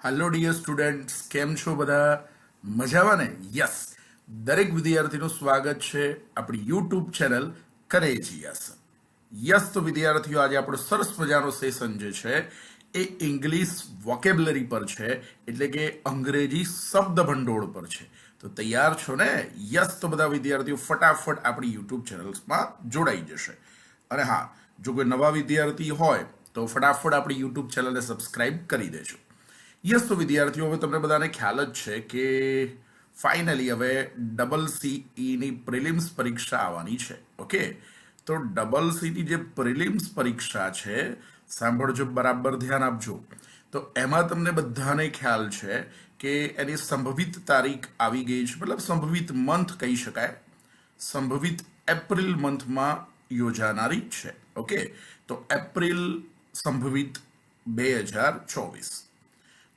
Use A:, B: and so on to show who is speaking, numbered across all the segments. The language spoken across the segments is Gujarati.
A: હેલો ડિયર સ્ટુડન્ટ્સ, કેમ છો બધા? મજામાં ને? યસ, દરેક વિદ્યાર્થીનું સ્વાગત છે આપણી યુટ્યુબ ચેનલ કરેજીયસ. યસ, તો વિદ્યાર્થીઓ, આજે આપણો સરસ મજાનો સેશન જે છે એ ઇંગ્લિશ વોકેબ્યુલરી પર છે, એટલે કે અંગ્રેજી શબ્દ ભંડોળ પર છે. તો તૈયાર છો ને? યસ, તો બધા વિદ્યાર્થીઓ ફટાફટ આપણી યુટ્યુબ ચેનલ્સમાં જોડાઈ જશે. અને હા, જો કોઈ નવા વિદ્યાર્થી હોય તો ફટાફટ આપણી યુટ્યુબ ચેનલને સબસ્ક્રાઇબ કરી દેજો. યસ, તો વિદ્યાર્થીઓ, હવે તમને બધાને ખ્યાલ જ છે કે ફાઇનલી હવે CCEની પ્રિલિમ્સ પરીક્ષા આવવાની છે. ઓકે, તો CCEની જે પ્રિલિમ્સ પરીક્ષા છે, સાંભળજો, બરાબર ધ્યાન આપજો. તો એમાં તમને બધાને ખ્યાલ છે કે એની સંભવિત તારીખ આવી ગઈ છે, મતલબ સંભવિત મંથ કહી શકાય, સંભવિત એપ્રિલ મંથમાં યોજાનારી છે. ઓકે, તો એપ્રિલ સંભવિત 2024.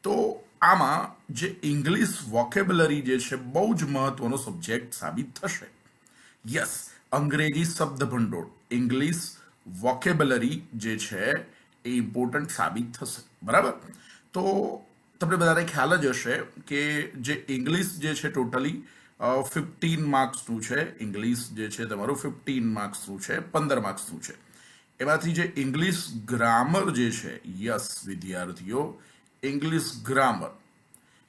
A: તો આમાં જે ઇંગ્લિશ વોકેબ્યુલરી જે છે બહુ જ મહત્વનો સબ્જેક્ટ સાબિત થશે. યસ, અંગ્રેજી શબ્દ ભંડોળ, ઇંગ્લિશ વોકેબ્યુલરી જે છે એ ઇમ્પોર્ટન્ટ સાબિત થશે. બરાબર? તો તમને બધાને ખ્યાલ જ હશે કે જે ઇંગ્લિશ જે છે ટોટલી 15 માર્ક્સનું છે. ઇંગ્લિશ જે છે તમારું 15 માર્ક્સનું છે, 15 માર્ક્સનું છે. એમાંથી જે ઇંગ્લિશ ગ્રામર જે છે, યસ વિદ્યાર્થીઓ, ઇંગ્લિશ ગ્રામર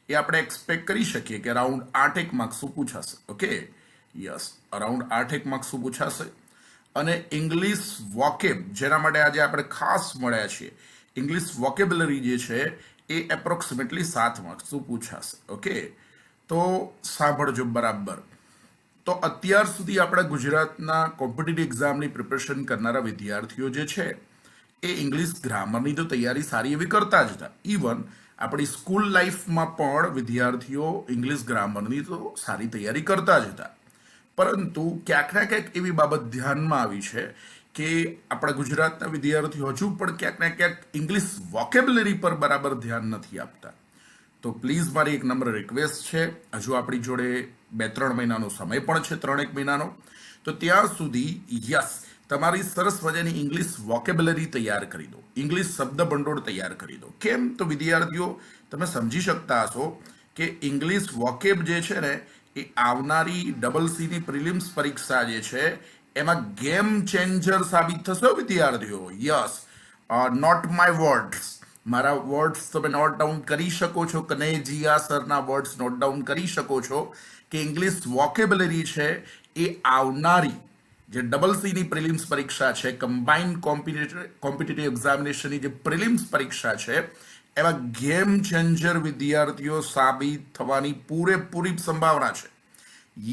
A: એ આપણે એક્સપેક્ટ કરી શકીએ કે અરાઉન્ડ 8 માર્ક્સનું પૂછાશે. ઓકે, યસ, અરાઉન્ડ 8 માર્ક્સનું પૂછાશે. અને ઇંગ્લિશ વોકેબ, જેના માટે આજે આપણે ખાસ મળ્યા છીએ, ઇંગ્લિશ વોકેબ્યુલરી જે છે એ એપ્રોક્સિમેટલી 7 માર્ક્સનું પૂછાશે. ઓકે, તો સાંભળજો બરાબર. તો અત્યાર સુધી આપણા ગુજરાતના કોમ્પિટિટિવ એક્ઝામની પ્રિપરેશન કરનારા વિદ્યાર્થીઓ જે છે એ ઇંગ્લિશ ગ્રામરની તો તૈયારી સારી એવી કરતા જ હતા. ઇવન આપણી સ્કૂલ લાઈફમાં પણ વિદ્યાર્થીઓ ઇંગ્લિશ ગ્રામરની તો સારી તૈયારી કરતા જ હતા. પરંતુ ક્યાંક ના ક્યાંક એવી બાબત ધ્યાનમાં આવી છે કે આપણા ગુજરાતના વિદ્યાર્થીઓ હજુ પણ ક્યાંક ના ક્યાંક ઇંગ્લિશ વોકેબ્યુલરી પર બરાબર ધ્યાન નથી આપતા. તો પ્લીઝ મારી એક નમ્ર રિક્વેસ્ટ છે, હજુ આપણી જોડે 2-3 મહિનાનો સમય પણ છે, 3-1 મહિનાનો. તો ત્યાં સુધી યસ, તમારી સરસ મજાની ઇંગ્લિશ વોકેબ્યુલરી તૈયાર કરી દો, ઇંગ્લિશ શબ્દ ભંડોળ તૈયાર કરી દો. કેમ? તો વિદ્યાર્થીઓ, તમે સમજી શકતા હશો કે ઇંગ્લિશ વોકેબ જે છે ને એ આવનારી CCEની પ્રિલિમ્સ પરીક્ષા જે છે એમાં ગેમ ચેન્જર સાબિત થશે વિદ્યાર્થીઓ. યસ, નોટ માય વર્ડ્સ, મારા વર્ડ્સ તમે નોટ ડાઉન કરી શકો છો, કનેજીયા સરના વર્ડ્સ નોટ ડાઉન કરી શકો છો કે ઇંગ્લિશ વોકેબ્યુલરી છે એ આવનારી જે CCEની પ્રિલિમ્સ પરીક્ષા છે, કમ્બાઇન્ડ કોમ્પિટિટિવ એક્ઝામિનેશનની જે પ્રિલિમ્સ પરીક્ષા છે, એમાં ગેમ ચેન્જર વિદ્યાર્થીઓ સાબિત થવાની પૂરેપૂરી સંભાવના છે.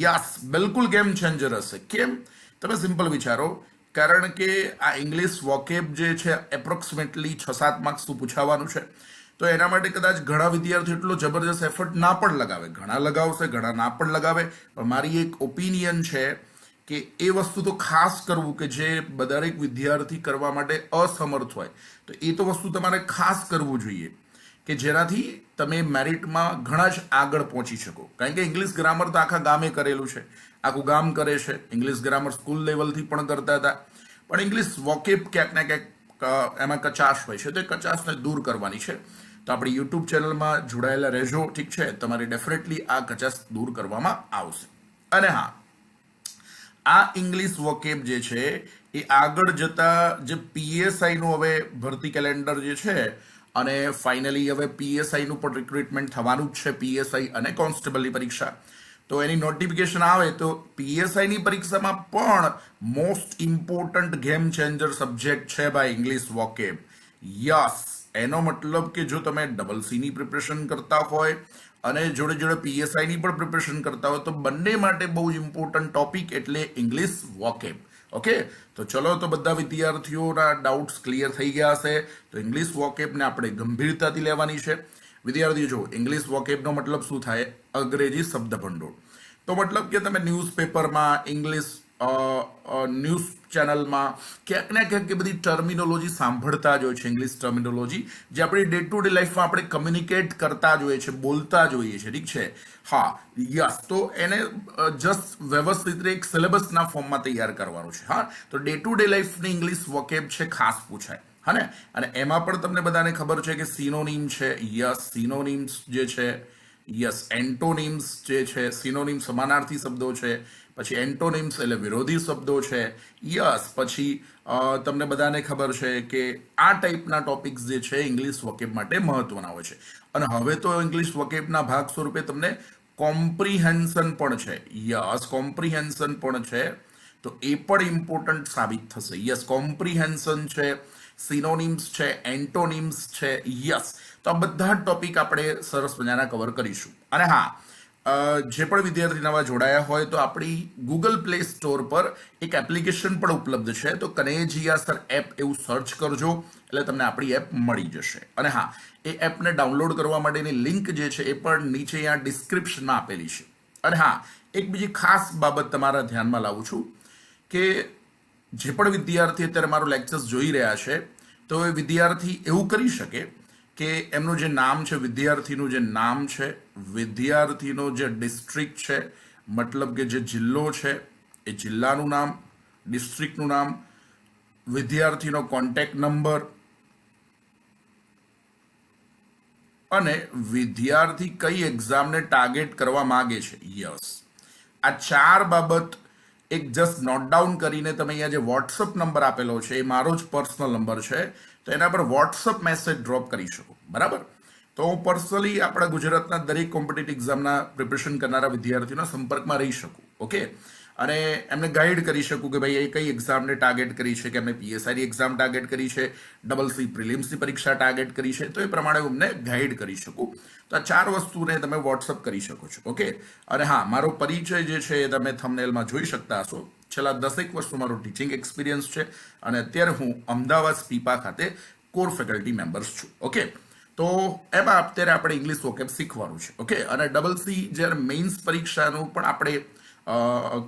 A: યસ, બિલકુલ ગેમ ચેન્જર હશે. કેમ? તમે સિમ્પલ વિચારો, કારણ કે આ ઇંગ્લિશ વોકેબ જે છે એપ્રોક્સિમેટલી 6-7 માર્ક્સનું પૂછાવાનું છે. તો એના માટે કદાચ ઘણા વિદ્યાર્થીઓ એટલો જબરજસ્ત એફર્ટ ના પણ લગાવે, ઘણા લગાવશે, ઘણા ના પણ લગાવે. પણ મારી એક ઓપિનિયન છે કે એ વસ્તુ તો ખાસ કરવું કે જે દરેક વિદ્યાર્થી કરવા માટે અસમર્થ હોય, તો એ તો વસ્તુ તમારે ખાસ કરવું જોઈએ કે જેનાથી તમે મેરિટમાં ઘણા જ આગળ પહોંચી શકો. કારણ કે ઇંગ્લિશ ગ્રામર તો આખા ગામે કરેલું છે, આખું ગામ કરે છે. ઇંગ્લિશ ગ્રામર સ્કૂલ લેવલથી પણ કરતા હતા. પણ ઇંગ્લિશ વોકેબ ક્યાંક ને ક્યાંક એમાં કચાશ હોય છે, તો એ કચાશને દૂર કરવાની છે. તો આપણી યુટ્યુબ ચેનલમાં જોડાયેલા રહેજો, ઠીક છે? તમારી ડેફિનેટલી આ કચાશ દૂર કરવામાં આવશે. અને હા, આ ઇંગ્લિશ વોકેબ જે છે એ આગળ જતા જે PSI નું હવે ભરતી કેલેન્ડર જે છે, અને ફાઇનલી હવે PSI નું પણ રિક્રુટમેન્ટ થવાનું જ છે, PSI અને કોન્સ્ટેબલની પરીક્ષા. તો એની નોટિફિકેશન આવે તો PSI ની પરીક્ષામાં પણ most important game changer subject છે ભાઈ ઇંગ્લિશ વોકેબ. યસ, એનો મતલબ કે જો તમે CCEની પ્રિપરેશન કરતા હોય અને જોડે જોડે PSIની પણ પ્રિપરેશન કરતા હોય તો બંને માટે બહુ ઇમ્પોર્ટન્ટ ટોપિક એટલે ઇંગ્લિશ વોકેબ. ઓકે, તો ચલો, તો બધા વિદ્યાર્થીઓના ડાઉટ્સ ક્લિયર થઈ ગયા હશે. તો ઇંગ્લિશ વોકેબને આપણે ગંભીરતાથી લેવાની છે. વિદ્યાર્થીઓ, જો ઇંગ્લિશ વોકેબનો મતલબ શું થાય? અંગ્રેજી શબ્દ ભંડોળ. તો મતલબ કે તમે ન્યૂઝપેપરમાં, ઇંગ્લિશ ન્યૂઝ ચેનલમાં ક્યાંક ને ક્યાંક એ બધી ટર્મિનોલોજી સાંભળતા જ હોય છે, ઇંગ્લિશ ટર્મિનોલોજી જે આપણી ડે ટુ ડે લાઈફમાં આપણે કમ્યુનિકેટ કરતા જ હોઈએ છીએ, બોલતા જ હોઈએ છીએ. ઠીક છે? હા, યસ, તો એને જસ્ટ વ્યવસ્થિત રીતે એક સિલેબસના ફોર્મમાં તૈયાર કરવાનું છે. હા, તો ડે ટુ ડે લાઈફની ઇંગ્લિશ વોકેબ છે ખાસ પૂછાય. હા ને. અને એમાં પણ તમને બધાને ખબર છે કે સિનોનિમ છે. યસ, સિનોનિમ્સ જે છે. યસ, એન્ટોનિમ્સ જે છે. સિનોનિમ સમાનાર્થી શબ્દો છે. પછી એન્ટોનિમ્સ એટલે વિરોધી શબ્દો છે. યસ, પછી તમને બધાને ખબર છે કે આ ટાઈપના ટોપિક્સ જે છે ઇંગ્લિશ વોકેબ માટે મહત્વના હોય છે. અને હવે તો ઇંગ્લિશ વોકેબના ભાગ સ્વરૂપે તમને કોમ્પ્રિહેન્શન પણ છે. યસ, કોમ્પ્રિહેન્શન પણ છે. તો એ પણ ઇમ્પોર્ટન્ટ સાબિત થશે. યસ, કોમ્પ્રિહેન્શન છે, સિનોનિમ્સ છે, એન્ટોનિમ્સ છે. યસ, તો આ બધા ટોપિક આપણે સરસ મજાના કવર કરીશું. અને હા, જે પણ વિદ્યાર્થી નવા જોડાયા હોય તો આપણી ગૂગલ પ્લે સ્ટોર પર એક એપ્લિકેશન પણ ઉપલબ્ધ છે. તો કનેજિયા સર એપ એવું સર્ચ કરજો એટલે તમને આપણી એપ મળી જશે. અને હા, એ એપને ડાઉનલોડ કરવા માટેની લિંક જે છે એ પણ નીચે અહીંયા ડિસ્ક્રિપ્શનમાં આપેલી છે. અને હા, એક બીજી ખાસ બાબત તમારા ધ્યાનમાં લાવું છું કે જે પણ વિદ્યાર્થી અત્યારે મારો લેક્ચર્સ જોઈ રહ્યા છે તો એ વિદ્યાર્થી એવું કરી શકે કે એમનું જે નામ છે, વિદ્યાર્થીનું જે નામ છે, વિદ્યાર્થીનો જે ડિસ્ટ્રિક્ટ છે, મતલબ કે જે જિલ્લો છે એ જિલ્લાનું નામ, ડિસ્ટ્રિક્ટનું નામ, વિદ્યાર્થીનો કોન્ટેક્ટ નંબર અને વિદ્યાર્થી કઈ એક્ઝામને ટાર્ગેટ કરવા માંગે છે. યસ, આ ચાર બાબત એક જસ્ટ નોટ ડાઉન કરીને તમે અહીંયા જે વોટ્સઅપ નંબર આપેલો છે એ મારો જ પર્સનલ નંબર છે, તો એના પર વોટ્સઅપ મેસેજ ડ્રોપ કરી શકો. બરાબર. તો હું પર્સનલી આપણા ગુજરાતના દરેક કોમ્પિટિટિવ એક્ઝામના પ્રિપરેશન કરનારા વિદ્યાર્થીઓના સંપર્કમાં રહી શકું. ઓકે, અને એમને ગાઈડ કરી શકું કે ભાઈ એ કઈ એક્ઝામને ટાર્ગેટ કરી છે, કે એમને પીએસઆઈની એક્ઝામ ટાર્ગેટ કરી છે, CCC પ્રિલિમ્સની પરીક્ષા ટાર્ગેટ કરી છે, તો એ પ્રમાણે હું અમને ગાઈડ કરી શકું. તો આ ચાર વસ્તુને તમે વોટ્સઅપ કરી શકો છો. ઓકે, અને હા, મારો પરિચય જે છે એ તમે થંબનેલમાં જોઈ શકતા હશો. છેલ્લા 10 વર્ષ મારો ટીચિંગ એક્સપિરિયન્સ છે અને અત્યારે હું અમદાવાદ સ્પીપા ખાતે કોર ફેકલ્ટી મેમ્બર્સ છું. ઓકે, તો એમાં અત્યારે આપણે ઇંગ્લિશ વોકેબ શીખવાનું છે. ઓકે, અને CCC જ્યારે મેઇન્સ પરીક્ષાનું પણ આપણે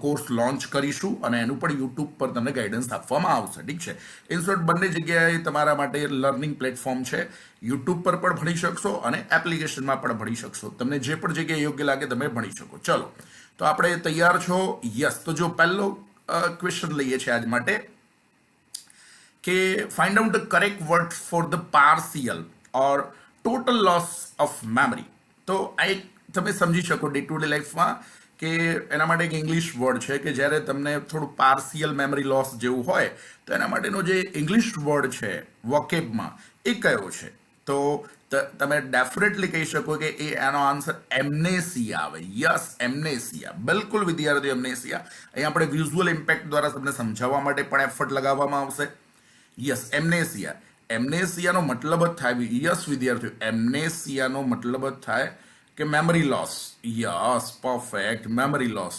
A: કોર્સ લોન્ચ કરીશું અને એનું પણ યુટ્યુબ પર તમને ગાઈડન્સ આપવામાં આવશે. ઠીક છે. ઇન શોર્ટ, બંને જગ્યાએ તમારા માટે લર્નિંગ પ્લેટફોર્મ છે. યુટ્યુબ પર પણ ભણી શકશો અને એપ્લિકેશનમાં પણ ભણી શકશો. તમને જે પણ જગ્યાએ યોગ્ય લાગે તમે ભણી શકો. ચલો, તો આપણે તૈયાર છો? યસ, તો જો પહેલો ક્વેશ્ચન લઈએ છીએ આજ માટે કે find out the correct word for the partial or total loss of memory. તો આ એક તમે સમજી શકો ડે ટુ ડે લાઈફમાં કે એના માટે એક ઇંગ્લિશ વર્ડ છે કે જ્યારે તમને થોડું પાર્શિયલ મેમરી લોસ જેવું હોય તો એના માટેનો જે ઇંગ્લિશ વર્ડ છે વોકેબમાં એ કયો છે. તો તમે ડેફિનેટલી કહી શકો કે એનો આન્સર એમનેસિયા આવે. યસ, એમનેસિયા. બિલકુલ વિદ્યાર્થીઓ, એમનેસિયા. અહીં આપણે વિઝ્યુઅલ ઇમ્પેક્ટ દ્વારા તમને સમજાવવા માટે પણ એફર્ટ લગાવવામાં આવશે. યસ, એમનેસિયા. એમનેસિયાનો મતલબ જ થાય, યસ વિદ્યાર્થીઓ, એમનેસિયાનો મતલબ જ થાય કે memory loss. Yes, perfect, memory loss.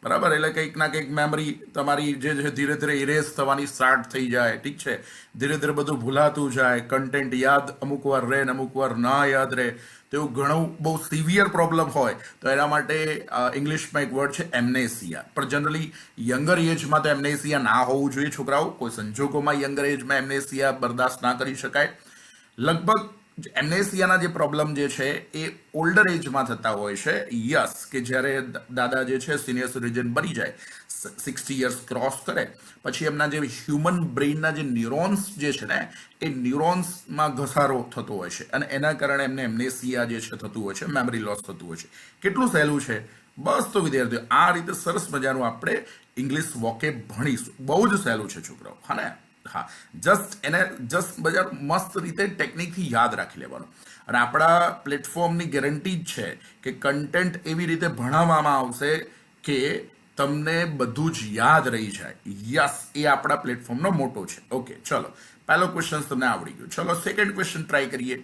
A: બરાબર, એટલે કંઈક ના કંઈક મેમરી તમારી જે છે ધીરે ધીરે ઇરેઝ થવાની સ્ટાર્ટ થઈ જાય. ઠીક છે, ધીરે ધીરે બધું ભૂલાતું જાય, કન્ટેન્ટ યાદ અમુક વાર રહે ને અમુક વાર ના યાદ રહે. તો એવું ઘણું બહુ સિવિયર પ્રોબ્લેમ હોય તો એના માટે ઇંગ્લિશમાં એક વર્ડ છે એમનેસિયા. પણ જનરલી યંગર એજમાં તો એમનેસિયા ના હોવું જોઈએ છોકરાઓ. કોઈ સંજોગોમાં યંગર એજમાં એમનેસિયા બરદાસ્ત ના કરી શકાય. લગભગ એમનેસિયાના જે પ્રોબ્લેમ જે છે એ ઓલ્ડર એજમાં થતા હોય છે. યસ, કે જ્યારે દાદા જે છે સિનિયર સિટીઝન બની જાય, 60 યર્સ ક્રોસ કરે પછી એમના જે હ્યુમન બ્રેઇનના જે ન્યુરોન્સ જે છે ને એ ન્યુરોન્સમાં ઘસારો થતો હોય છે અને એના કારણે એમને એમનેસિયા જે છે થતું હોય છે, મેમરી લોસ થતું હોય છે. કેટલું સહેલું છે. બસ, તો વિદ્યાર્થીઓ આ રીતે સરસ મજાનું આપણે ઇંગ્લિશ વોકેબ ભણીશું. બહુ જ સહેલું છે છોકરાઓ. હા ને. હા, જસ્ટ બધા મસ્ત રીતે ટેકનિકથી યદ રાખી લેવાનું. અને આપણા પ્લેટફોર્મની ગેરંટી જ છે કે કન્ટેન્ટ એવી રીતે ભણાવવામાં આવશે કે તમને બધું જ યાદ રહી જાય. યસ, એ આપણા પ્લેટફોર્મનો મોટો છે. ઓકે, ચલો, પહેલો ક્વેશ્ચન તમને આવડી ગયો. ચલો, સેકન્ડ ક્વેશ્ચન ટ્રાય કરીએ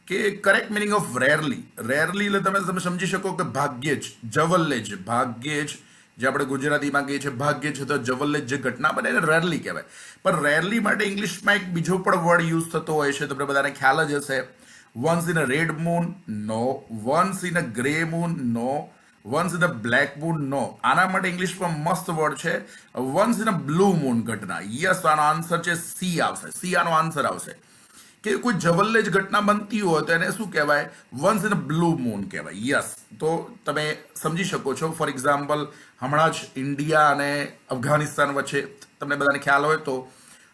A: કે correct meaning of rarely. Rarely એટલે તમે સમજી શકો કે ભાગ્યે જ, જવલ્લે જ, ભાગ્યે જ, જે આપણે ગુજરાતીમાં કહીએ છીએ ભાગ્ય છે તો જવલ્લે જે ઘટના બને એને રેરલી કહેવાય. પણ રેરલી માટે ઇંગ્લિશમાં એક બીજો પણ વર્ડ યુઝ થતો હોય છે, તમને બધાને ખ્યાલ જ હશે. Once in a red moon, no. Once in a grey moon, no. Once in a black moon, no. આના માટે ઇંગ્લિશમાં મસ્ત વર્ડ છે once in a blue moon ઘટના. યસ, આનો આન્સર છે સી આવશે. સી આનો આન્સર આવશે. કે કોઈ જવલ્લે જ ઘટના બનતી હોય તો એને શું કહેવાય? Once in a blue moon કહેવાય. યસ, તો તમે સમજી શકો છો. ફોર એક્ઝામ્પલ, હમણાં જ ઇન્ડિયા અને અફઘાનિસ્તાન વચ્ચે તમને બધાને ખ્યાલ હોય તો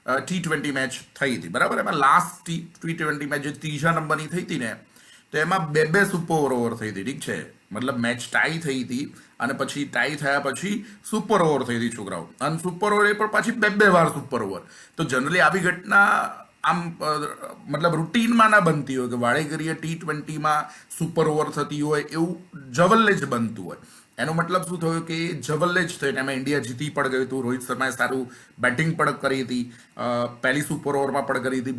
A: T20 મેચ થઈ હતી, બરાબર. એમાં લાસ્ટ T20 મેચ જે ત્રીજા નંબરની થઈ હતી ને, તો એમાં બે સુપર ઓવર થઈ હતી, ઠીક છે. મતલબ મેચ ટાઈ થઈ હતી અને પછી ટાઈ થયા પછી સુપર ઓવર થઈ હતી છોકરાઓ, અને સુપર ઓવર એ પણ પાછી બે વાર સુપર ઓવર. તો જનરલી આવી ઘટના આમ મતલબ રૂટીનમાં ના બનતી હોય કે વાળે ઘડીએ T20માં સુપર ઓવર થતી હોય, એવું જવલ્લે જ બનતું હોય. એનો મતલબ શું થયો કે જવલ્લે જ થયું, એમાં ઇન્ડિયા જીતી પણ ગયું હતું. રોહિત શર્માએ સારું બેટિંગ પણ કરી હતી, પહેલી સુપર ઓવરમાં પણ કરી હતી,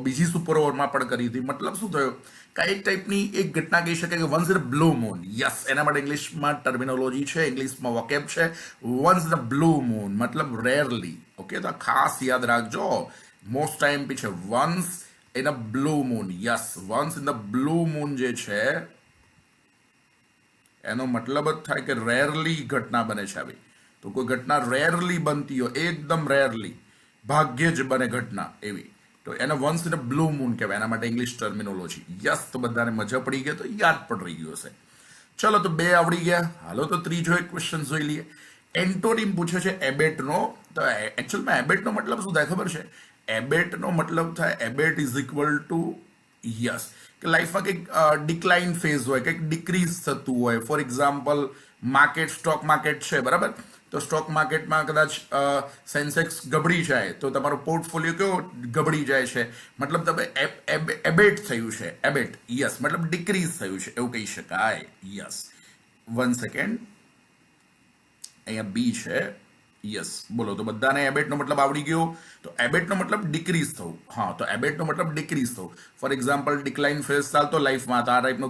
A: બીજી સુપર ઓવરમાં પણ કરી હતી. મતલબ શું થયો કે એક ટાઈપની એક ઘટના કહી શકાય કે once in a blue moon. Yes, એના માટે ઇંગ્લિશમાં ટર્મિનોલોજી છે, ઇંગ્લિશમાં વોકેબ છે, once in a blue moon મતલબ રેરલી. ઓકે, તો ખાસ યાદ રાખજો, મોસ્ટ ટાઈમ પીછે once in a blue moon. Yes, once in the blue moon જે છે એનો મતલબ જ થાય કે રેરલી ઘટના બને છે આવી. તો કોઈ ઘટના રેરલી બનતી હોય, એકદમ રેરલી, ભાગ્યે જ બને ઘટના એવી, તો એને once in a blue moon કહેવાય. એના માટે ઇંગ્લિશ ટર્મિનોલોજી. યસ, તો બધાને મજા પડી ગઈ, તો યાદ પણ રહી ગયું હશે. ચલો, તો બે આવડી ગયા. હાલો, તો ત્રીજો એક ક્વેશ્ચન જોઈ લઈએ. એન્ટોનિમ પૂછે છે એબેટનો. તો એકચ્યુઅલમાં એબેટનો મતલબ શું થાય ખબર છે? એબેટનો મતલબ થાય એબેટ ઇઝ ઇક્વલ ટુ, યસ, કે લાઈફમાં કંઈક ડિક્લાઇન ફેઝ હોય, કંઈક ડિક્રીઝ થતું હોય. ફોર એક્ઝામ્પલ, સ્ટોક માર્કેટ છે, બરાબર. તો સ્ટોક માર્કેટમાં કદાચ સેન્સેક્સ ગબડી જાય તો તમારો પોર્ટફોલિયો કેવો ગબડી જાય છે, મતલબ તમે એબેટ થયું છે. એબેટ, યસ, મતલબ ડિક્રીઝ થયું છે એવું કહી શકાય. યસ, 1 સેકન્ડ, અહીંયા બી છે. યસ, બોલો, તો બધાને એબેટનો મતલબ આવડી ગયો. તો એબેટનો મતલબ ડિક્રીઝ થવું. હા, તો એબેટનો મતલબ ડિક્રીઝ થવું. ફોર એક્ઝામ્પલ, ડિક્લાઇન ફેઝ ચાલતો લાઈફમાં, તો આ ટાઈપનો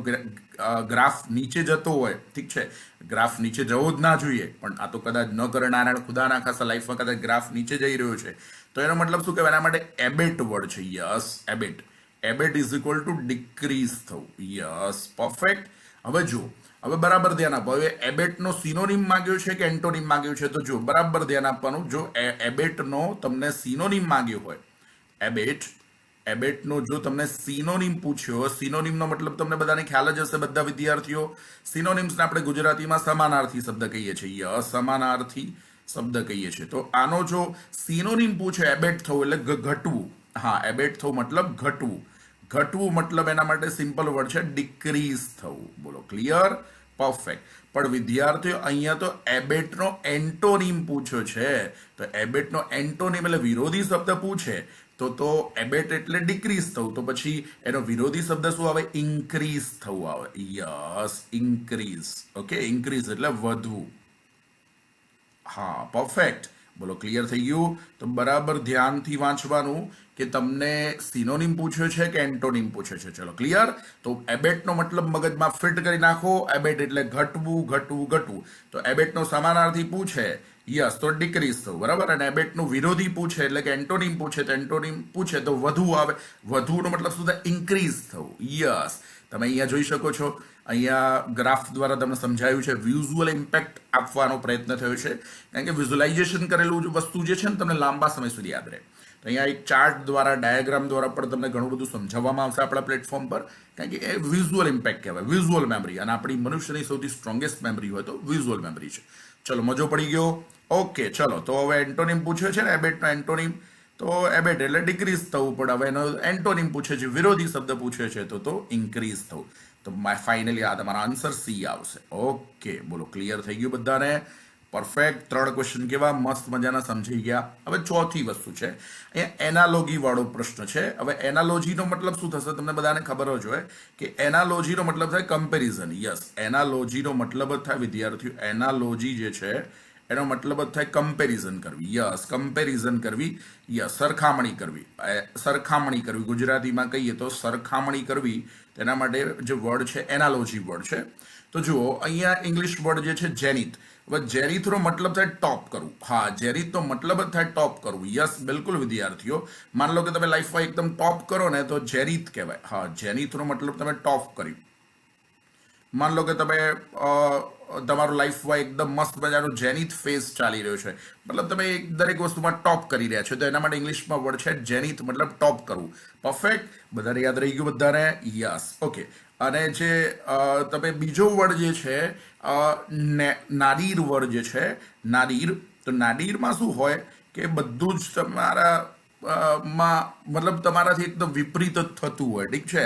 A: ગ્રાફ નીચે જતો હોય, ઠીક છે. ગ્રાફ નીચે જવો જ ના જોઈએ, પણ આ તો કદાચ ન કરે નારાયણ ખુદા ના ખાસા લાઈફમાં કદાચ ગ્રાફ નીચે જઈ રહ્યો છે, તો એનો મતલબ શું કહેવાય? એના માટે એબેટ વર્ડ છે. Yes, abate. Abate is equal to decrease થવું. Yes, perfect. હવે જુઓ, હવે બરાબર ધ્યાન આપો. હવે એબેટનો સિનોનિમ માંગ્યો છે કે એન્ટોનિમ માંગ્યો છે? તો જો બરાબર ધ્યાન આપવાનું. જો એબેટનો તમને સિનોનિમ માંગ્યો હોય, એબેટનો જો તમને સિનોનિમ પૂછ્યો, સિનોનિમનો મતલબ તમને બધાને ખ્યાલ જ હશે, બધા વિદ્યાર્થીઓ. સિનોનિમ્સને આપણે ગુજરાતીમાં સમાનાર્થી શબ્દ કહીએ છીએ. અસમાનાર્થી શબ્દ કહીએ છીએ. તો આનો જો સિનોનિમ પૂછે એબેટ થવું એટલે ઘટવું. હા, એબેટ થવું મતલબ ઘટવું. ઘટવું મતલબ એના માટે સિમ્પલ વર્ડ છે ડિક્રીઝ થવું. બોલો, ક્લિયર? પરફેક્ટ. પણ વિદ્યાર્થીઓ, અહીંયા તો એબેટનો એન્ટોનિમ પૂછ્યો છે. તો એબેટનો એન્ટોનિમ એટલે વિરોધી શબ્દ પૂછે, તો એબેટ એટલે ડિક્રીઝ થવું. તો પછી એનો વિરોધી શબ્દ શું આવે? ઇન્ક્રીઝ થવું આવે. Yes, increase. ઓકે, ઇન્ક્રીઝ એટલે વધવું. હા, પરફેક્ટ. બોલો, ક્લિયર થઈ ગયું? તો બરાબર ધ્યાનથી વાંચવાનું કે તમને સિનોનિમ પૂછ્યો છે કે એન્ટોનિમ પૂછ્યો છે. ચલો, ક્લિયર? તો એબેટનો મતલબ મગજમાં ફિટ કરી નાખો. એબેટ એટલે ઘટવું, ઘટવું, ઘટવું. તો એબેટનો સમાનાર્થી પૂછે, યસ, તો ડિક્રીઝ થવું, બરાબર. અને એબેટનું વિરોધી પૂછે એટલે કે એન્ટોનિમ પૂછે, તો એન્ટોનિમ પૂછે તો વધુ આવે. વધુનો મતલબ શું થાય? ઇન્ક્રીઝ થવું. યસ, તમે અહીંયા જોઈ શકો છો. અહીંયા ગ્રાફ દ્વારા તમને સમજાયું છે. વિઝ્યુઅલ ઇમ્પેક્ટ આપવાનો પ્રયત્ન થયો છે, કારણ કે વિઝ્યુલાઇઝેશન કરેલું વસ્તુ જે છે ને તમને લાંબા સમય સુધી યાદ રહે. તો અહીંયા એક ચાર્ટ દ્વારા, ડાયાગ્રામ દ્વારા પણ તમને ઘણું બધું સમજાવવામાં આવશે આપણા પ્લેટફોર્મ પર, કારણ કે એ વિઝ્યુઅલ ઇમ્પેક્ટ કહેવાય, વિઝ્યુઅલ મેમરી. અને આપણી મનુષ્યની સૌથી સ્ટ્રોંગેસ્ટ મેમરી હોય તો વિઝ્યુઅલ મેમરી છે. ચલો, મજો પડી ગયો? ઓકે, ચલો, તો હવે એન્ટોનિમ પૂછ્યો છે ને એબેટનો એન્ટોનિમ. તો એબેટ એટલે ડિક્રીઝ થવું, પણ હવે એનો એન્ટોનિમ પૂછે છે, વિરોધી શબ્દ પૂછે છે, તો ઇન્ક્રીઝ થવું. તો ફાઇનલી આ તમારા આન્સર સી આવશે. ઓકે, બોલો, ક્લિયર થઈ ગયું બધાને? પરફેક્ટ. 3 ક્વેશ્ચન કેવા મસ્ત મજાના સમજી ગયા. હવે ચોથી વસ્તુ છે, અહીંયા એનાલોગી વાળો પ્રશ્ન છે. હવે એનાલોજીનો મતલબ શું થશે? તમને બધાને ખબર જ હોય કે એનાલોજીનો મતલબ થાય કમ્પેરિઝન. યસ, એનાલોજીનો મતલબ જ થાય વિદ્યાર્થીઓ, એનાલોજી જે છે એનો મતલબ જ થાય કમ્પેરિઝન કરવી. યસ, કમ્પેરિઝન કરવી. યસ, સરખામણી કરવી. સરખામણી કરવી ગુજરાતીમાં કહીએ તો સરખામણી કરવી. તેના માટે જે વર્ડ છે એનાલોજી વર્ડ છે. તો જુઓ, અહીંયા ઇંગ્લિશ વર્ડ જે છે જેનિથ. હવે જેનિથનો મતલબ થાય ટોપ કરવું. હા, જેનિથનો મતલબ જ થાય ટોપ કરવું. યસ, બિલકુલ વિદ્યાર્થીઓ. માન લો કે તમે લાઈફમાં એકદમ ટોપ કરો ને તો જેનિથ કહેવાય. હા, જેનિથનો મતલબ તમે ટોપ કર્યું. માન લો કે તમે તમારું લાઈફમાં એકદમ મસ્ત મજાનું જેનિથ ફેઝ ચાલી રહ્યો છે, મતલબ તમે દરેક વસ્તુમાં ટોપ કરી રહ્યા છો, તો એના માટે ઇંગ્લિશમાં વર્ડ છે જેનિથ, મતલબ ટોપ કરવું. પરફેક્ટ. બધાને યાદ રહી ગયું બધાને? Yes, okay. અને જે તમે બીજો વર્ડ જે છે નાદીર વર્ડ જે છે, નાદીર. તો નાદીરમાં શું હોય કે બધું જ તમારા માં મતલબ તમારાથી એકદમ વિપરીત જ થતું હોય, ઠીક છે,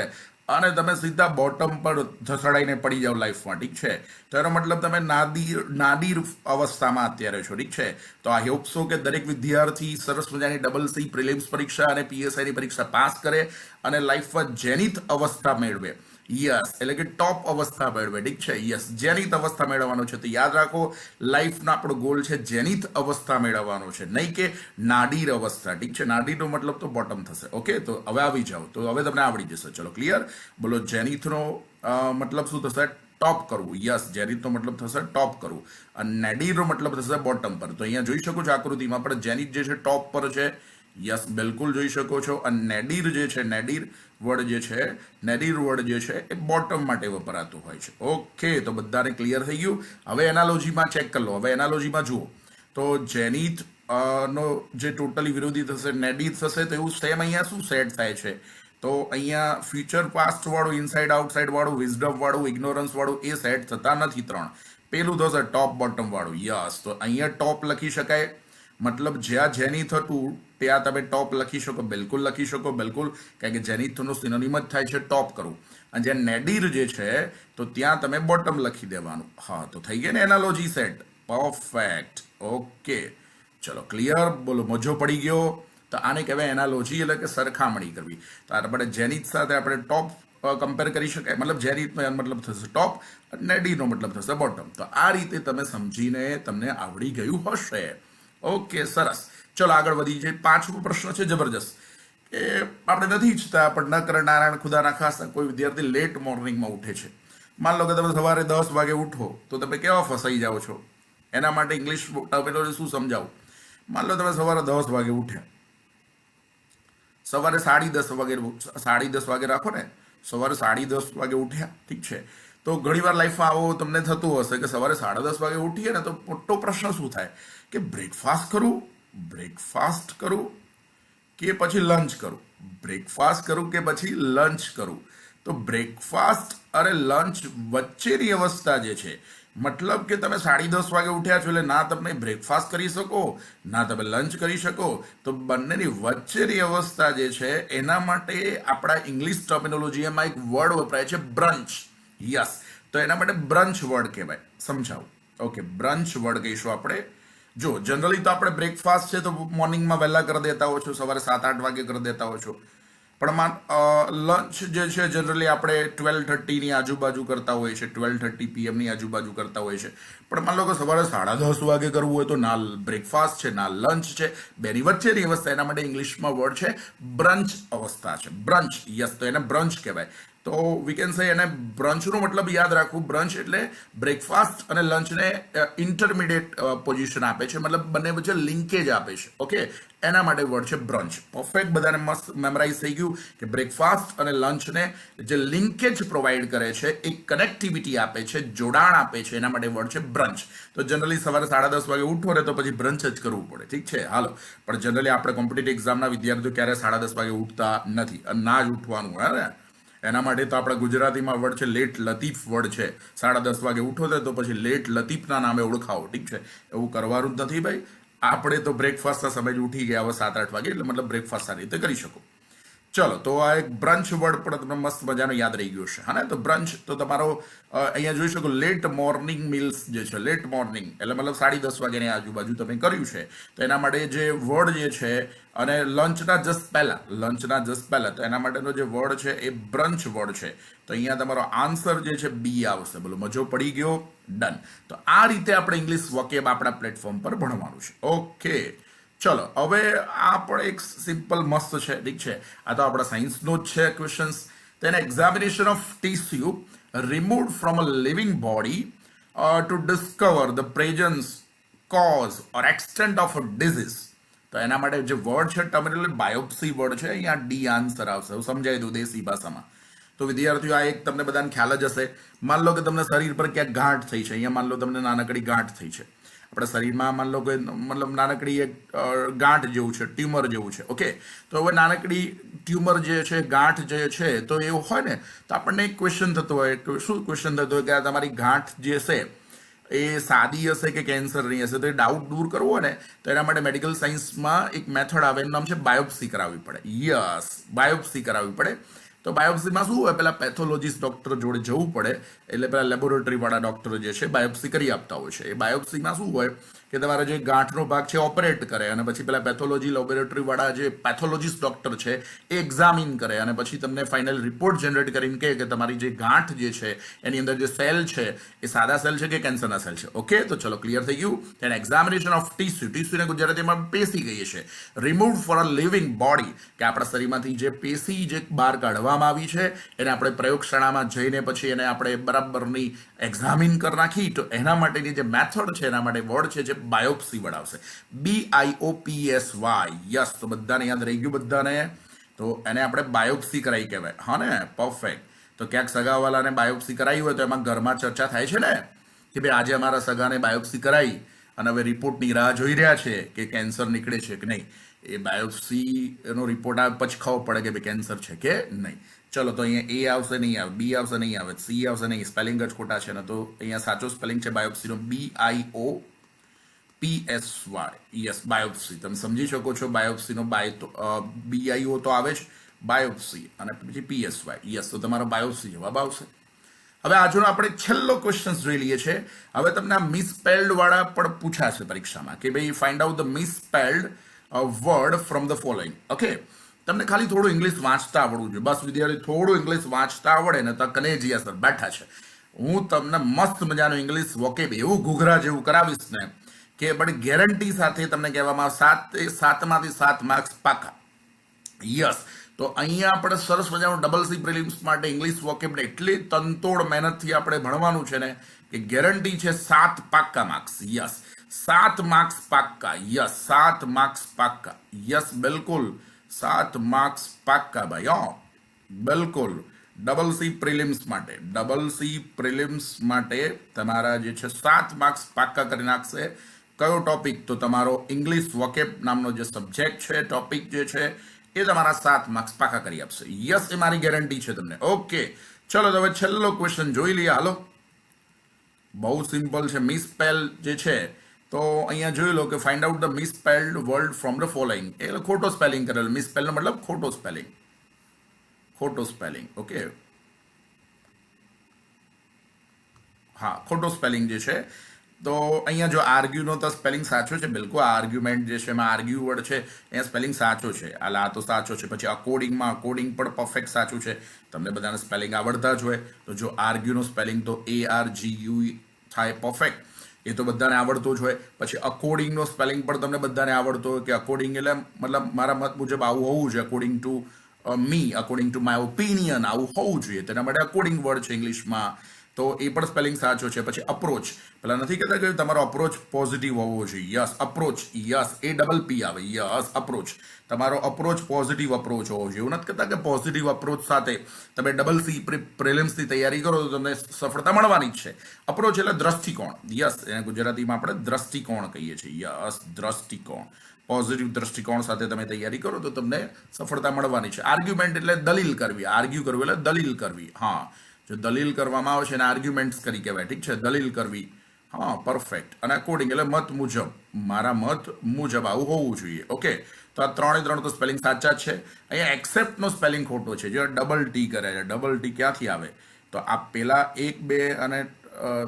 A: અને તમે સીધા બોટમ પર ધસડાઈને પડી જાઓ લાઈફમાં, ઠીક છે, તો એનો મતલબ તમે નાદીર અવસ્થામાં અત્યારે છો, ઠીક છે. તો આઈ હોપ સો કે દરેક વિદ્યાર્થી સરસ મજાની ડબલ સી પ્રિલિમ્સ પરીક્ષા અને પીએસઆઈની પરીક્ષા પાસ કરે અને લાઈફમાં જેનિથ અવસ્થા મેળવે. યસ, એટલે કે ટોપ અવસ્થા મેળવે, ઠીક છે. યસ, જેનિથ અવસ્થા મેળવવાનો છે. તો યાદ રાખો, લાઈફનો આપણો ગોલ છે જેનિથ અવસ્થા મેળવવાનો છે, નહીં કે નાડીર અવસ્થા, ઠીક છે. નાડીરનો મતલબ તો બોટમ થશે. ઓકે, તો હવે આવી જાઓ, તો હવે તમને આવડી જશે. ચલો, ક્લિયર. બોલો, જેનિથનો મતલબ શું થશે? ટોપ કરવું. યસ, જેનિથનો મતલબ થશે ટોપ કરવું અને નેડીરનો મતલબ થશે બોટમ પર. તો અહીંયા જોઈ શકો છો આકૃતિમાં, પણ જેનિથ જે છે ટોપ પર છે. યસ, બિલકુલ જોઈ શકો છો. અને નેડીર જે છે, નેડીર વર્ડ જે છે, નેડીર વર્ડ જે છે એ બોટમ માટે વપરાતું હોય છે. ઓકે, તો બધાને ક્લિયર થઈ ગયું. હવે એનાલોજીમાં ચેક કરી લો. હવે એનાલોજીમાં જુઓ તો જેનિથ નો જે ટોટલી વિરોધી થશે નેડીર થશે, તો એવું સેમ અહીંયા શું સેટ થાય છે? તો અહીંયા ફ્યુચર પાસ્ટ વાળું, ઇનસાઇડ આઉટસાઇડ વાળું, વિઝડમ વાળું, ઇગ્નોરન્સ વાળું એ સેટ થતા નથી. ત્રણ પેલું થશે ટોપ બોટમ વાળું. યસ, તો અહીંયા ટોપ લખી શકાય, મતલબ જ્યાં જેનિથ હતું ત્યાં તમે ટોપ લખી શકો, બિલકુલ લખી શકો, બિલકુલ, કારણ કે જેનિથનો સિનોનિમ જ થાય છે ટોપ કરવું. અને જ્યાં નેડીર જે છે તો ત્યાં તમે બોટમ લખી દેવાનું. હા, તો થઈ ગઈ ને એનાલોજી સેટ. પરફેક્ટ. ઓકે, ચલો, ક્લિયર. બોલો, મજો પડી ગયો? તો આને કહેવાય એનાલોજી, એટલે કે સરખામણી કરવી. તો આપણે જેનિથ સાથે આપણે ટોપ કમ્પેર કરી શકાય, મતલબ જેનિથનો મતલબ થશે ટોપ, નેડીનો મતલબ થશે બોટમ. તો આ રીતે તમે સમજીને તમને આવડી ગયું હશે. ઓકે, સરસ. ચલો, આગળ વધી જાય. પાંચમો પ્રશ્ન છે જબરજસ્ત, કે આપણે નથી ઈચ્છતા પણ ન કરે નારાયણ ખુદા ના ખાસ્તા કોઈ વિદ્યાર્થી લેટ મોર્નિંગમાં ઉઠે છે. માન લો કે તમે સવારે 10 વાગે ઉઠો તો તમે કેવા ફસાઈ જાઓ છો? એના માટે ઇંગ્લિશ ટર્મિનોલોજી શું સમજાવું? માન લો તમે સવારે 10 વાગે ઉઠ્યા, સવારે 10:30 વાગે રાખો ને, સવારે 10:30 વાગે ઉઠ્યા, ઠીક છે. તો ઘણીવાર લાઈફમાં આવો તમને થતું હશે કે સવારે 10:30 વાગે ઉઠીએ ને તો મોટો પ્રશ્ન શું થાય કે બ્રેકફાસ્ટ કરું કે પછી લંચ કરું, બ્રેકફાસ્ટ કરું કે પછી લંચ કરું. તો બ્રેકફાસ્ટ અને લંચ વચ્ચેની અવસ્થા જે છે, મતલબ કે તમે 10:30 વાગે ઉઠ્યા છો એટલે ના તમે બ્રેકફાસ્ટ કરી શકો ના તમે લંચ કરી શકો, તો બંનેની વચ્ચેની અવસ્થા જે છે એના માટે આપણા ઇંગ્લિશ ટર્મિનોલોજીમાં એક વર્ડ વપરાય છે બ્રંચ. યસ, તો એના માટે બ્રંચ વર્ડ કહેવાય. સમજાવું? ઓકે, બ્રંચ વર્ડ કહીશું આપણે. જો જનરલી તો આપણે બ્રેકફાસ્ટ છે તો મોર્નિંગમાં વહેલા કરી દેતા હો છો, સવારે 7-8 વાગે કરી દેતા હો છો, પણ લંચ જે છે જનરલી આપણે 12:30ની આજુબાજુ કરતા હોય છે, 12:30 PM આજુબાજુ કરતા હોય છે. પણ માન લો કે સવારે 10:30 વાગે કરવું હોય તો ના બ્રેકફાસ્ટ છે ના લંચ છે, બેની વચ્ચેની અવસ્થા, એના માટે ઇંગ્લિશમાં વર્ડ છે બ્રંચ અવસ્થા છે. બ્રંચ. યસ, તો એને બ્રંચ કહેવાય. તો વી કેન સે એને બ્રંચનો મતલબ યાદ રાખવું. બ્રંચ એટલે બ્રેકફાસ્ટ અને લંચને ઇન્ટરમીડિયેટ પોઝિશન આપે છે, મતલબ બંને વચ્ચે લિંકેજ આપે છે. ઓકે, એના માટે વર્ડ છે બ્રંચ. પરફેક્ટ, બધાને મસ્ત મેમરાઇઝ થઈ ગયું કે બ્રેકફાસ્ટ અને લંચને જે લિંકેજ પ્રોવાઈડ કરે છે, એક કનેક્ટિવિટી આપે છે, જોડાણ આપે છે, એના માટે વર્ડ છે બ્રંચ. તો જનરલી સવારે 10:30 વાગે ઉઠો ને તો પછી બ્રંચ જ કરવું પડે, ઠીક છે. હાલો, પણ જનરલી આપણે કોમ્પિટિટિવ એક્ઝામના વિદ્યાર્થીઓ ક્યારે 10:30 વાગે ઉઠતા નથી અને ના જ ઉઠવાનું. હા, એના માટે તો આપણે ગુજરાતીમાં વર્ડ છે લેટ લતીફ વર્ડ છે. 10:30 વાગે ઉઠો તો પછી લેટ લતીફના નામે ઓળખાવો, ઠીક છે. એવું કરવાનું જ નથી ભાઈ. આપણે તો બ્રેકફાસ્ટના સમય જ ઉઠી ગયા હવે 7-8 વાગે, એટલે મતલબ બ્રેકફાસ્ટ સારી રીતે કરી શકો. ચલો, તો આ એક બ્રંચ વર્ડ પણ તમને મસ્ત મજાનો યાદ રહી ગયો છે. હા ને, તો બ્રંચ તો તમારો અહીંયા જોઈ શકો લેટ મોર્નિંગ મીલ્સ જે છે, લેટ મોર્નિંગ એટલે મતલબ 10:30 વાગ્યાની આજુબાજુ તમે કર્યું છે, તો એના માટે જે વર્ડ જે છે, અને લંચના જસ્ટ પહેલા, તો એના માટેનો જે વર્ડ છે એ બ્રંચ વર્ડ છે. તો અહીંયા તમારો આન્સર જે છે બી આવશે. બોલો, મજો પડી ગયો? ડન. તો આ રીતે આપણે ઇંગ્લિશ વોકેબ આપણા પ્લેટફોર્મ પર ભણવાનું છે. ઓકે, ચલો, હવે આ પણ એક સિમ્પલ મસ્ત છે, ઠીક છે. આ તો આપણા સાયન્સનો જ છે questions. then examination of tissue removed from a living body to discover the presence, cause or extent of a disease. તો એના માટે જે વર્ડ છે ટર્મિનોલોજી બાયોપ્સી વર્ડ છે. અહીંયા ડી આન્સર આવશે. હું સમજાવી દઉં દેશી ભાષામાં. તો વિદ્યાર્થીઓ, આ એક તમને બધાને ખ્યાલ જ હશે. માન લો કે તમને શરીર પર ક્યાંક ગાંઠ થઈ છે. અહીંયા માન લો તમને નાનકડી ગાંઠ થઈ છે આપણા શરીરમાં, માન લો કે મતલબ નાનકડી એક ગાંઠ જેવું છે, ટ્યુમર જેવું છે. ઓકે, તો હવે નાનકડી ટ્યુમર જે છે, ગાંઠ જે છે, તો એવું હોય ને તો આપણને એક ક્વેશ્ચન થતો હોય. શું ક્વેશ્ચન થતો હોય કે આ તમારી ગાંઠ જે છે એ સાદી હશે કે કેન્સરની હશે, તો એ ડાઉટ દૂર કરવો હોય ને તો એના માટે મેડિકલ સાયન્સમાં એક મેથડ આવે, એનું નામ છે બાયોપ્સી કરાવવી પડે. યસ, બાયોપ્સી કરાવવી પડે. તો બાયોપ્સીમાં શું હોય, પેલા પેથોલોજીસ્ટ ડોક્ટર જોડે જવું પડે, એટલે પેલા લેબોરેટરી વાળા ડોક્ટર જે છે બાયોપ્સી કરી આપતા હોય છે. એ બાયોપ્સીમાં શું હોય કે તમારો જે ગાંઠનો ભાગ છે ઓપરેટ કરે, અને પછી પેલા પેથોલોજી લેબોરેટરી વાળા જે પેથોલોજીસ્ટ ડોક્ટર છે એ એક્ઝામિન કરે, અને પછી તમને ફાઇનલ રિપોર્ટ જનરેટ કરીને કહે કે તમારી જે ગાંઠ જે છે એની અંદર જે સેલ છે એ સાદા સેલ છે કે કેન્સરના સેલ છે. ઓકે, તો ચલો ક્લિયર થઈ ગયું. એન એક્ઝામિનેશન ઓફ ટીસ્યુને ગુજરાતીમાં પેશી કહીએ છીએ. Remove for a living body, કે આપણા શરીરમાંથી જે પેશી જે બહાર કાઢવામાં આવી છે એને આપણે પ્રયોગશાળામાં જઈને પછી એને આપણે બરાબરની એક્ઝામિન કરી નાખી. તો એના માટેની જે મેથડ છે, એના માટે વર્ડ છે જે બાયોપ્સી વડાવશે. BIOPSY. યસ, તો બધાને યાદ રહી ગયું બધાને? તો એને આપણે બાયોપ્સી કરાવી કહેવાય. હા ને, પરફેક્ટ. તો ક્યાંક સગાવાલાને બાયોપ્સી કરાવી હોય તો એમાં ઘરમાં ચર્ચા થાય છે ને કે ભાઈ આજે અમારા સગાને બાયોપ્સી કરાવી અને હવે રિપોર્ટની રાહ જોઈ રહ્યા છે કે કેન્સર નીકળે છે કે નહીં. એ બાયોપ્સીનો રિપોર્ટ આવે પછી ખબર પડે કે ભાઈ કેન્સર છે કે નહીં. ચલો, તો અહીંયા એ આવશે નહીં આવે, બી આવશે નહીં આવે, સી આવશે નહીં, સ્પેલિંગ જ ખોટા છે ને. તો અહીંયા સાચો સ્પેલિંગ છે બાયોપ્સીનો BIOPSY. Yes, biopsy. તમે સમજી શકો છો બાયોપ્સીનો BIO તો આવે જ, બાયોપ્સી અને પછી PSY. યસ, તો તમારો બાયોપ્સી જવાબ આવશે. હવે આજનો આપણે છેલ્લો ક્વેશ્ચન જોઈ લઈએ છીએ. હવે તમને આ મિસસ્પેલ્ડ વાળા પણ પૂછાશે પરીક્ષામાં કે ભાઈ find out the misspelled word from the following. Okay, તમને ખાલી થોડું ઇંગ્લિશ વાંચતા આવડવું જોઈએ. બસ વિદ્યાર્થી, થોડું ઇંગ્લિશ વાંચતા આવડે ને તો કનેજી સર બેઠા છે. હું તમને મસ્ત મજાનું ઇંગ્લિશ વોકેબ એવું ઘૂઘરા જેવું કરાવીશ ને કે પણ ગેરંટી સાથે તમને કહેવામાં 7માંથી 7 માર્ક્સ પાકા. યસ, તો અહીંયા આપણે સરસ મજાનું ડબલ સી પ્રિલિમ્સ માટે ઇંગ્લિશ વોકેબને એટલી તનતોડ મહેનતથી આપણે ભણવાનું છે ને કે ગેરંટી છે 7 પાક્કા માર્ક્સ. યસ, 7 માર્ક્સ પાક્કા. યસ, 7 માર્ક્સ પાક્કા. યસ, બિલકુલ 7 માર્ક્સ પાક્કા ભાઈ. બિલકુલ ડબલ સી પ્રિલિમ્સ માટે તમારા જે છે 7 માર્ક્સ પાક્કા કરી નાખશે. કયો ટોપિક? તો તમારો ઇંગ્લિશ વોકેબ નામનો જે સબ્જેક્ટ છે, ટોપિક જે છે એ તમારા 7 માર્ક્સ પાકા કરી આપશે. યસ, એ મારી ગેરંટી છે તમને. ઓકે, ચલો તો હવે છેલ્લો ક્વેશ્ચન જોઈ લઈએ. હાલો, બહુ સિમ્પલ છે. મિસસ્પેલ જે છે તો અહીંયા જોઈ લો કે find out the misspelled word from the following. એટલે ખોટો સ્પેલિંગ કરેલો. મિસસ્પેલનો મતલબ ખોટો સ્પેલિંગ. ઓકે, હા, ખોટો સ્પેલિંગ જે છે. તો અહીંયા જો આર્ગ્યુનો તો સ્પેલિંગ સાચો છે, બિલકુલ. આર્ગ્યુમેન્ટ જે છે એમાં આર્ગ્યુ વર્ડ છે, અહીંયા સ્પેલિંગ સાચો છે. આ તો સાચો છે. પછી અકોર્ડિંગ પણ પરફેક્ટ સાચું છે. તમને બધાને સ્પેલિંગ આવડતા જ હોય. તો જો આર્ગ્યુનો સ્પેલિંગ તો ARGU થાય, પરફેક્ટ. એ તો બધાને આવડતો જ હોય. પછી અકોર્ડિંગનો સ્પેલિંગ પણ તમને બધાને આવડતો હોય કે અકોર્ડિંગ એટલે મતલબ મારા મત મુજબ આવું હોવું જોઈએ. According to me, according to my opinion આવું હોવું જોઈએ. તેના માટે અકોર્ડિંગ વર્ડ છે ઇંગ્લિશમાં. તો એ પણ સ્પેલિંગ સાચો છે. પછી અપ્રોચ, પેલા નથી કહેતા કે તમારો અપ્રોચ પોઝિટિવ હોવો જોઈએ. Yes, approach. યસ, APP આવે. Yes, approach. તમારો અપ્રોચ પોઝિટિવ અપ્રોચ હોવો જોઈએ. એવું નથી કહેતા કે પોઝિટિવ અપ્રોચ સાથે તમે ડબલ સી પ્રિલિમ્સની તૈયારી કરો તો તમને સફળતા મળવાની જ છે. અપ્રોચ એટલે દ્રષ્ટિકોણ. યસ, એને ગુજરાતીમાં આપણે દ્રષ્ટિકોણ કહીએ છીએ. યસ, દ્રષ્ટિકોણ. પોઝિટિવ દ્રષ્ટિકોણ સાથે તમે તૈયારી કરો તો તમને સફળતા મળવાની છે. આર્ગ્યુમેન્ટ એટલે દલીલ કરવી. આર્ગ્યુ કરવું એટલે દલીલ કરવી. હા, જો દલીલ કરવામાં આવે છે એને આર્ગ્યુમેન્ટ્સ કરી કહેવાય. ઠીક છે, દલીલ કરવી. હા, પરફેક્ટ. અને અકોર્ડિંગ એટલે મત મુજબ, મારા મત મુજબ આવું હોવું જોઈએ. ઓકે, તો આ 3 તો સ્પેલિંગ સાચા જ છે. અહીંયા એક્સેપ્ટનો સ્પેલિંગ ખોટો છે. જો ડબલ ટી કરે છે, ડબલ ટી ક્યાંથી આવે? તો આ પેલા 1, 2 અને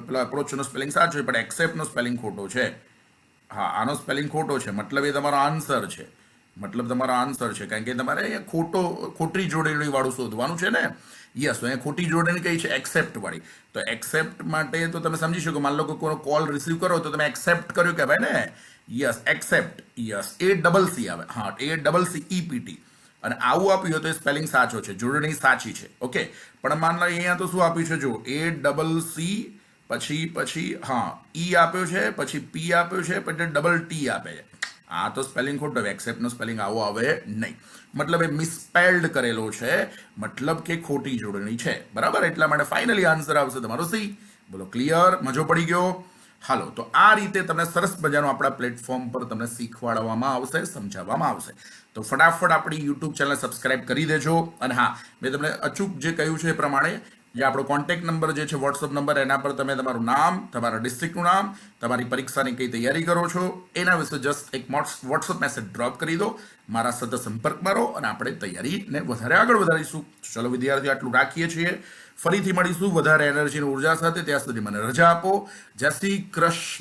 A: પેલા અપ્રોચનો સ્પેલિંગ સાચો છે, પણ એક્સેપ્ટનો સ્પેલિંગ ખોટો છે. હા, આનો સ્પેલિંગ ખોટો છે. મતલબ એ તમારો આન્સર છે. કારણ કે તમારે અહીંયા ખોટી જોડણી વાળું શોધવાનું છે ને. યસ, અહીંયા ખોટી જોડણી કઈ છે? એક્સેપ્ટ વાળી. તો એક્સેપ્ટ માટે તો તમે સમજી શકો, માન લો કે કોઈ કોલ રિસીવ કરો તો તમે એક્સેપ્ટ કર્યું કહેવાય ને. Yes, accept. યસ, ACC આવે. હા, ACCEPT. અને આવું આપ્યું હોય તો એ સ્પેલિંગ સાચો છે, જોડણી સાચી છે. ઓકે, પણ માન લો અહીંયા તો શું આપ્યું છે? જો ACC પછી હા E આપ્યો છે, પછી P આપ્યો છે, પછી ડબલ T આપે છે. આ તો સ્પેલિંગ ખોટો. એક્સેપ્ટનો સ્પેલિંગ આવો આવે નહીં. મતલબ એ મિસસ્પેલ્ડ કરેલો છે, મતલબ કે ખોટી જોડણી છે. બરાબર, એટલા માટે ફાઇનલી આન્સર આવશે તમારો સી. બોલો, ક્લિયર? મજો પડી ગયો? હાલો, તો આ રીતે તમને સરસ મજાનું આપણા પ્લેટફોર્મ પર તમને શીખવાડવામાં આવશે, સમજાવવામાં આવશે. તો ફટાફટ આપણી યુટ્યુબ ચેનલ સબસ્ક્રાઇબ કરી દેજો. અને હા, મેં તમને અચૂક જે કહ્યું છે એ પ્રમાણે જે આપણો કોન્ટેક્ટ નંબર જે છે વોટ્સઅપ નંબર, એના પર તમે તમારું નામ, તમારા ડિસ્ટ્રિક્ટનું નામ, તમારી પરીક્ષાની કઈ તૈયારી કરો છો એના વિશે જસ્ટ એક વોટ્સઅપ મેસેજ ડ્રોપ કરી દો. મારા સતત સંપર્કમાં રહો અને આપણે તૈયારીને વધારે આગળ વધારીશું. ચલો વિદ્યાર્થીઓ, આટલું રાખીએ છીએ. ફરીથી મળીશું વધારે એનર્જી અને ઉર્જા સાથે. ત્યાં સુધી મને રજા આપો. જય શ્રી કૃષ્ણ.